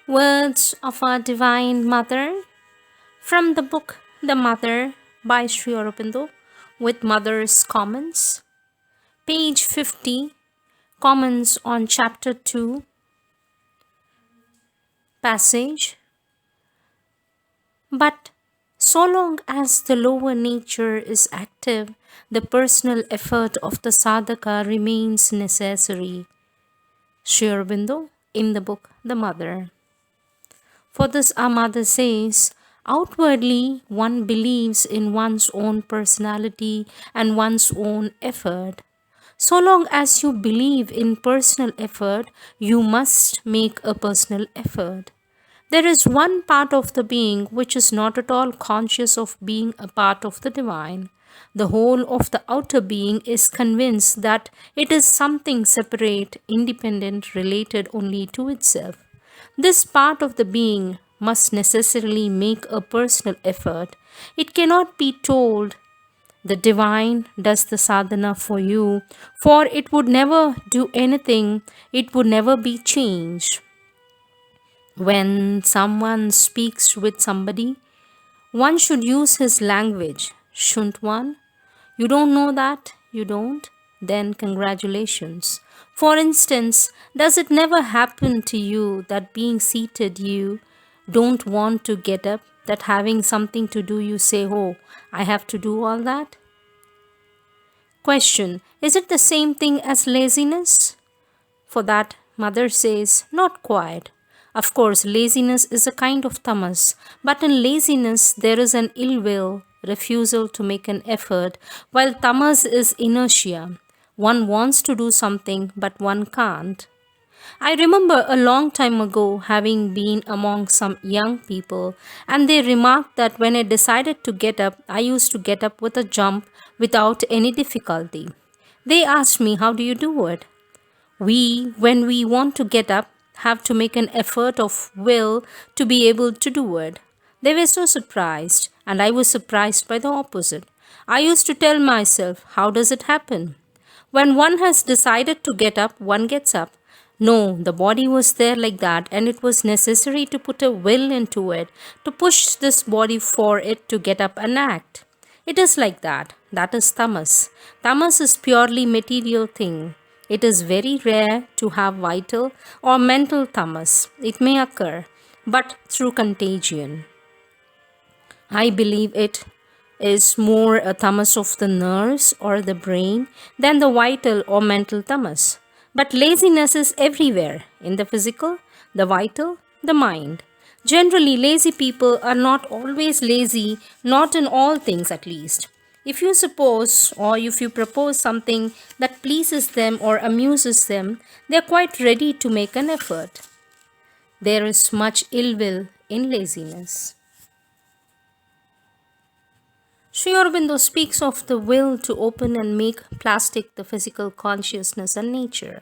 Words of our Divine Mother from the book The Mother by Sri Aurobindo with Mother's Comments. Page 50, Comments on Chapter 2, Passage. But so long as the lower nature is active, the personal effort of the sadhaka remains necessary. Sri Aurobindo in the book The Mother. For this, our mother says, outwardly one believes in one's own personality and one's own effort. So long as you believe in personal effort, you must make a personal effort. There is one part of the being which is not at all conscious of being a part of the divine. The whole of the outer being is convinced that it is something separate, independent, related only to itself. This part of the being must necessarily make a personal effort. It cannot be told, the divine does the sadhana for you, for it would never do anything, it would never be changed. When someone speaks with somebody, one should use his language, shouldn't one? You don't know that? You don't? Then congratulations. For instance, does it never happen to you that being seated you don't want to get up, that having something to do you say, oh, I have to do all that? Question, is it the same thing as laziness? For that, mother says, not quite. Of course, laziness is a kind of tamas, but in laziness there is an ill will, refusal to make an effort, while tamas is inertia. One wants to do something, but one can't. I remember a long time ago having been among some young people, and they remarked that when I decided to get up, I used to get up with a jump without any difficulty. They asked me, how do you do it? We, when we want to get up, have to make an effort of will to be able to do it. They were so surprised, and I was surprised by the opposite. I used to tell myself, how does it happen? When one has decided to get up, one gets up. No, the body was there like that, and it was necessary to put a will into it, to push this body for it to get up and act. It is like that. That is tamas. Tamas is purely material thing. It is very rare to have vital or mental tamas. It may occur, but through contagion. I believe it is more a tamas of the nerves or the brain than the vital or mental tamas. But laziness is everywhere, in the physical, the vital, the mind. Generally, lazy people are not always lazy, not in all things at least. If you suppose or if you propose something that pleases them or amuses them, they are quite ready to make an effort. There is much ill will in laziness. Sri Aurobindo speaks of the will to open and make plastic the physical consciousness and nature.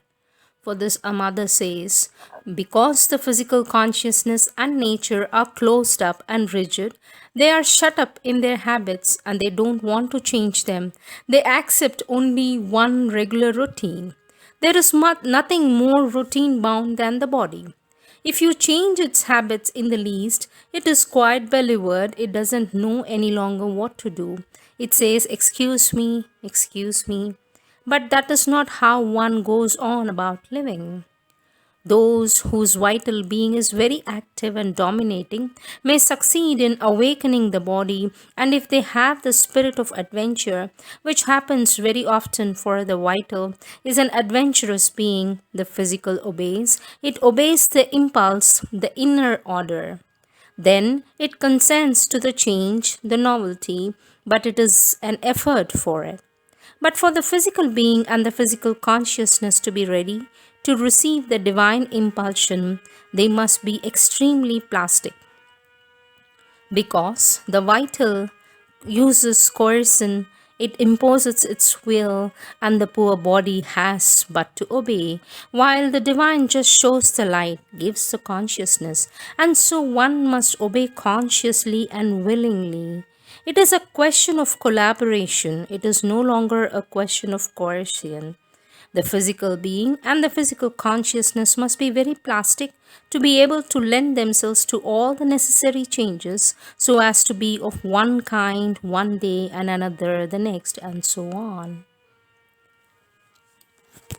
For this, a mother says, because the physical consciousness and nature are closed up and rigid, they are shut up in their habits and they don't want to change them. They accept only one regular routine. There is nothing more routine bound than the body. If you change its habits in the least, it is quite beleaguered. It doesn't know any longer what to do. It says, excuse me, excuse me. But that is not how one goes on about living. Those whose vital being is very active and dominating may succeed in awakening the body, and if they have the spirit of adventure, which happens very often for the vital, is an adventurous being, the physical obeys. It obeys the impulse, the inner order. Then it consents to the change, the novelty, but it is an effort for it. But for the physical being and the physical consciousness to be ready to receive the divine impulsion, they must be extremely plastic. Because the vital uses coercion, it imposes its will, and the poor body has but to obey, while the divine just shows the light, gives the consciousness, and so one must obey consciously and willingly. It is a question of collaboration. It is no longer a question of coercion. The physical being and the physical consciousness must be very plastic to be able to lend themselves to all the necessary changes so as to be of one kind one day and another the next, and so on.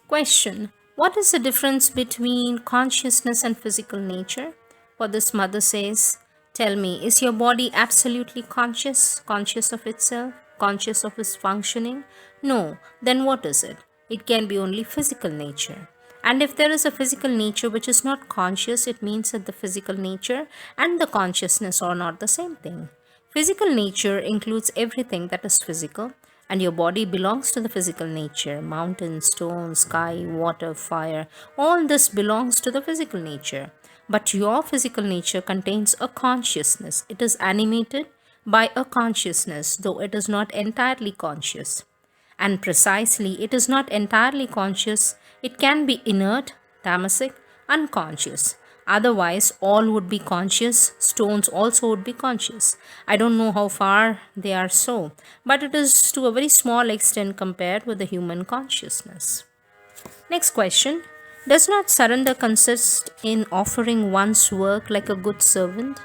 Question: what is the difference between consciousness and physical nature? For this, mother says, tell me, is your body absolutely conscious, conscious of itself, conscious of its functioning? No, then what is it? It can be only physical nature. And if there is a physical nature which is not conscious, it means that the physical nature and the consciousness are not the same thing. Physical nature includes everything that is physical, and your body belongs to the physical nature. Mountains, stones, sky, water, fire, all this belongs to the physical nature. But your physical nature contains a consciousness. It is animated by a consciousness, though it is not entirely conscious. And precisely, it is not entirely conscious. It can be inert, tamasic, unconscious. Otherwise, all would be conscious. Stones also would be conscious. I don't know how far they are so, but it is to a very small extent compared with the human consciousness. Next question: does not surrender consist in offering one's work like a good servant?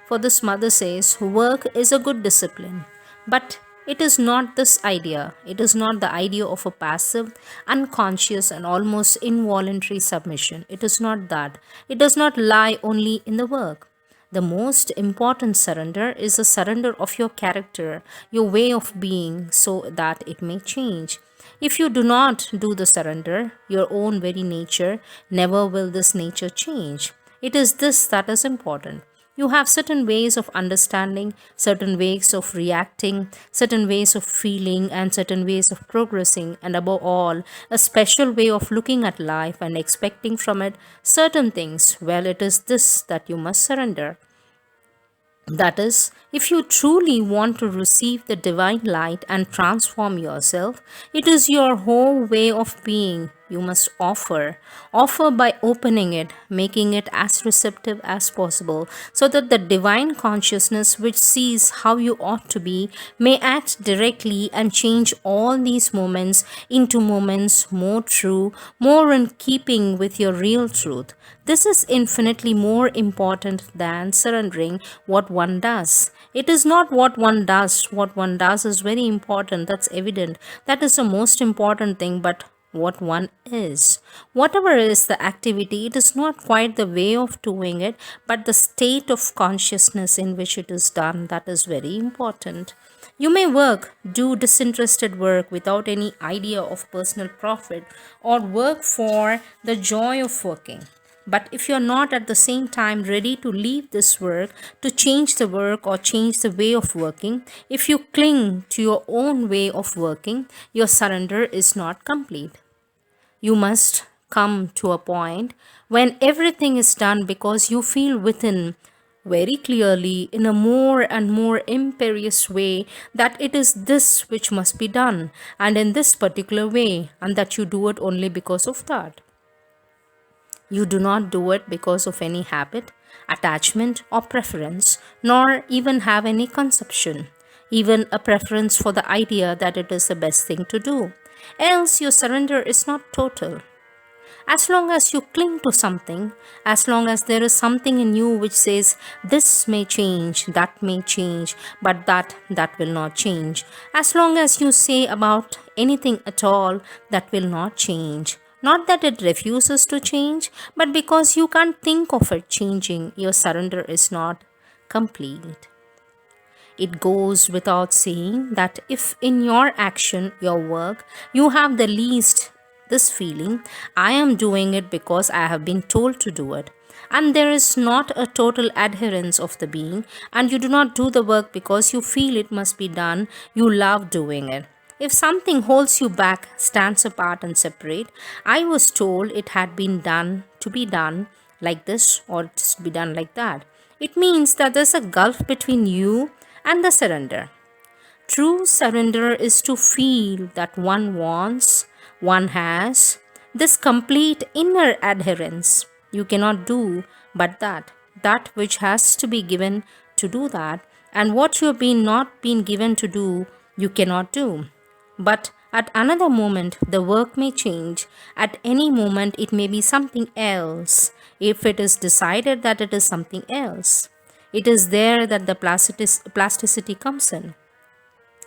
For this, mother says, work is a good discipline, but it is not this idea. It is not the idea of a passive, unconscious, and almost involuntary submission. It is not that. It does not lie only in the work. The most important surrender is a surrender of your character, your way of being, so that it may change. If you do not do the surrender, your own very nature, never will this nature change. It is this that is important. You have certain ways of understanding, certain ways of reacting, certain ways of feeling, and certain ways of progressing, and above all, a special way of looking at life and expecting from it certain things. Well, it is this that you must surrender. That is, if you truly want to receive the divine light and transform yourself, it is your whole way of being you must offer. Offer by opening it, making it as receptive as possible, so that the divine consciousness which sees how you ought to be may act directly and change all these moments into moments more true, more in keeping with your real truth. This is infinitely more important than surrendering what one does. It is not what one does. What one does is very important. That's evident. That is the most important thing, but what one is. Whatever is the activity, it is not quite the way of doing it, but the state of consciousness in which it is done. That is very important. You may work, do disinterested work without any idea of personal profit, or work for the joy of working. But if you're not at the same time ready to leave this work, to change the work or change the way of working, if you cling to your own way of working, your surrender is not complete. You must come to a point when everything is done because you feel within very clearly in a more and more imperious way that it is this which must be done, and in this particular way, and that you do it only because of that. You do not do it because of any habit, attachment, or preference, nor even have any conception, even a preference for the idea that it is the best thing to do. Else, your surrender is not total. As long as you cling to something, as long as there is something in you which says, this may change, but that will not change. As long as you say about anything at all, that will not change. Not that it refuses to change, but because you can't think of it changing, your surrender is not complete. It goes without saying that if in your action, your work, you have the least this feeling, I am doing it because I have been told to do it, and there is not a total adherence of the being, and you do not do the work because you feel it must be done, you love doing it. If something holds you back, stands apart and separate, I was told it had been done to be done like this or just to be done like that. It means that there's a gulf between you and the surrender. True surrender is to feel that one wants, one has, this complete inner adherence. You cannot do but that which has to be given to do that, and what you have been not been given to do, you cannot do. But At another moment, the work may change. At any moment, it may be something else. If it is decided that it is something else, it is there that the plasticity comes in.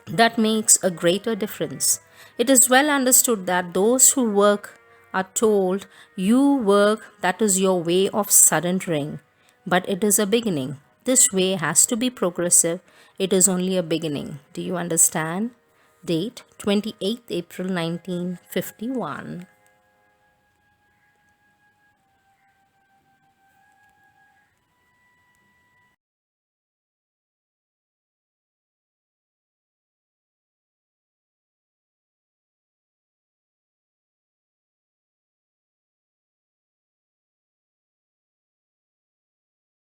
That makes a greater difference. It is well understood that those who work are told, you work, that is your way of surrendering. But it is a beginning. This way has to be progressive. It is only a beginning. Do you understand? Date 28th April 1951.